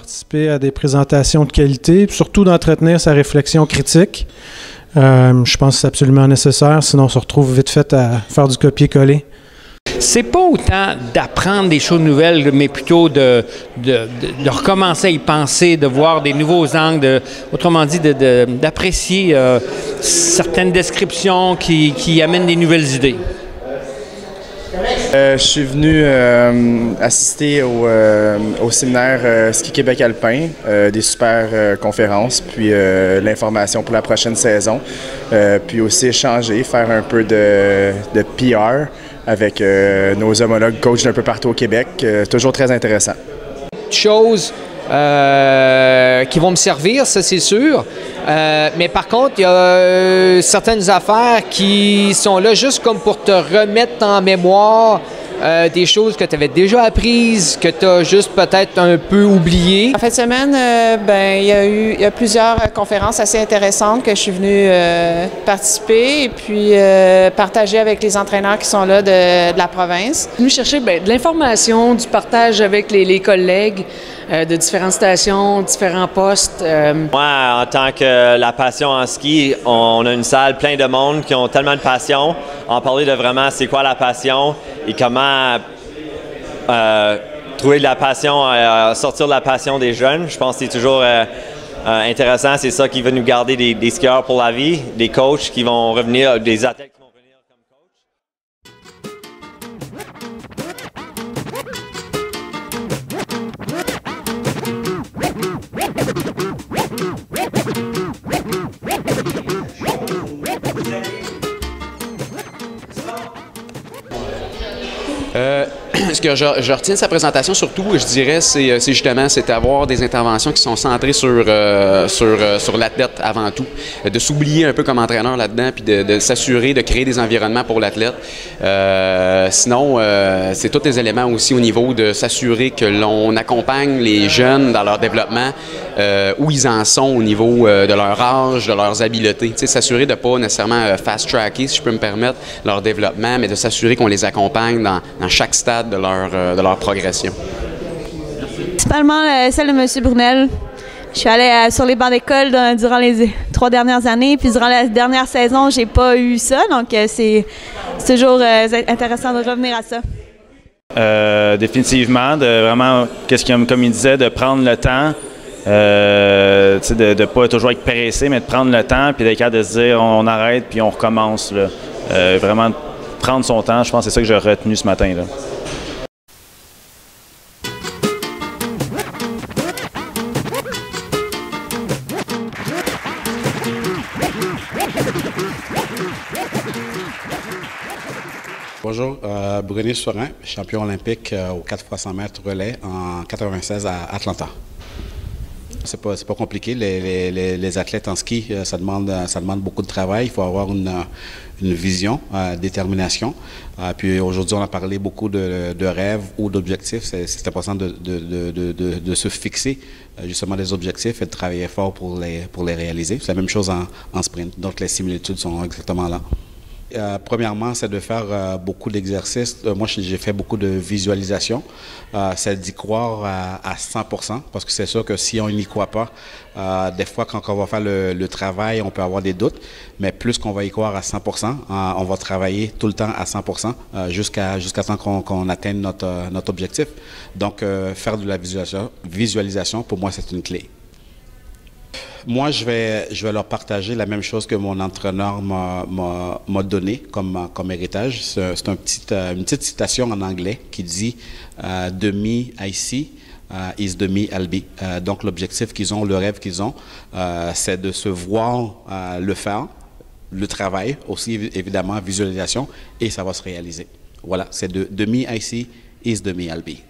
participer à des présentations de qualité, puis surtout d'entretenir sa réflexion critique. Je pense que c'est absolument nécessaire, sinon on se retrouve vite fait à faire du copier-coller. C'est pas autant d'apprendre des choses nouvelles, mais plutôt de recommencer à y penser, de voir des nouveaux angles, autrement dit, d'apprécier certaines descriptions qui amènent des nouvelles idées. Je suis venu assister au séminaire Ski Québec Alpin, des super conférences, puis l'information pour la prochaine saison, puis aussi échanger, faire un peu de PR avec nos homologues coachs d'un peu partout au Québec, toujours très intéressant. Choses qui vont me servir, ça c'est sûr. Mais par contre, il y a certaines affaires qui sont là juste comme pour te remettre en mémoire des choses que tu avais déjà apprises, que tu as juste peut-être un peu oubliées. En fin de semaine, il y a plusieurs conférences assez intéressantes que je suis venue participer et puis partager avec les entraîneurs qui sont là de la province. Nous chercher de l'information, du partage avec les collègues de différentes stations, différents postes. Moi, en tant que la passion en ski, on a une salle pleine de monde qui ont tellement de passion. En parler de vraiment c'est quoi la passion et comment trouver de la passion, sortir de la passion des jeunes. Je pense que c'est toujours intéressant. C'est ça qui va nous garder des skieurs pour la vie, des coachs qui vont revenir, des athlètes qui vont revenir comme coach. Ce que je retiens de sa présentation surtout, je dirais, c'est justement d'avoir des interventions qui sont centrées sur l'athlète avant tout, de s'oublier un peu comme entraîneur là-dedans, puis de s'assurer de créer des environnements pour l'athlète. Sinon, c'est tous les éléments aussi au niveau de s'assurer que l'on accompagne les jeunes dans leur développement, où ils en sont au niveau de leur âge, de leurs habiletés. S'assurer de ne pas nécessairement fast-tracker, si je peux me permettre, leur développement, mais de s'assurer qu'on les accompagne dans chaque stade de leur progression. Principalement celle de M. Brunel. Je suis allée sur les bancs d'école durant les 3 dernières années, puis durant la dernière saison, j'ai pas eu ça, donc c'est toujours intéressant de revenir à ça. Définitivement, de vraiment, comme il disait, de prendre le temps, de ne pas toujours être pressé, mais de prendre le temps, puis d'être capable de se dire on arrête, puis on recommence. Là. Vraiment prendre son temps, je pense que c'est ça que j'ai retenu ce matin. Là. Bonjour, Brunet Sorin, champion olympique aux 4 x 100 mètres relais en 96 à Atlanta. C'est pas compliqué. Les athlètes en ski, ça demande beaucoup de travail. Il faut avoir une vision, détermination. Puis aujourd'hui, on a parlé beaucoup de rêves ou d'objectifs. C'est important de se fixer justement des objectifs et de travailler fort pour les réaliser. C'est la même chose en sprint. Donc les similitudes sont exactement là. Premièrement, c'est de faire beaucoup d'exercices. Moi, j'ai fait beaucoup de visualisation. C'est d'y croire à 100%, parce que c'est sûr que si on n'y croit pas, des fois, quand on va faire le travail, on peut avoir des doutes, mais plus qu'on va y croire à 100%, on va travailler tout le temps à 100% jusqu'à temps qu'on atteigne notre objectif. Donc, faire de la visualisation, pour moi, c'est une clé. Moi, je vais leur partager la même chose que mon entraîneur m'a donné comme héritage. C'est une petite citation en anglais qui dit « The me I see is the me I'll be ». Donc, l'objectif qu'ils ont, le rêve qu'ils ont, c'est de se voir le faire, le travail, aussi évidemment, visualisation, et ça va se réaliser. Voilà, c'est « The me I see is the me I'll be ».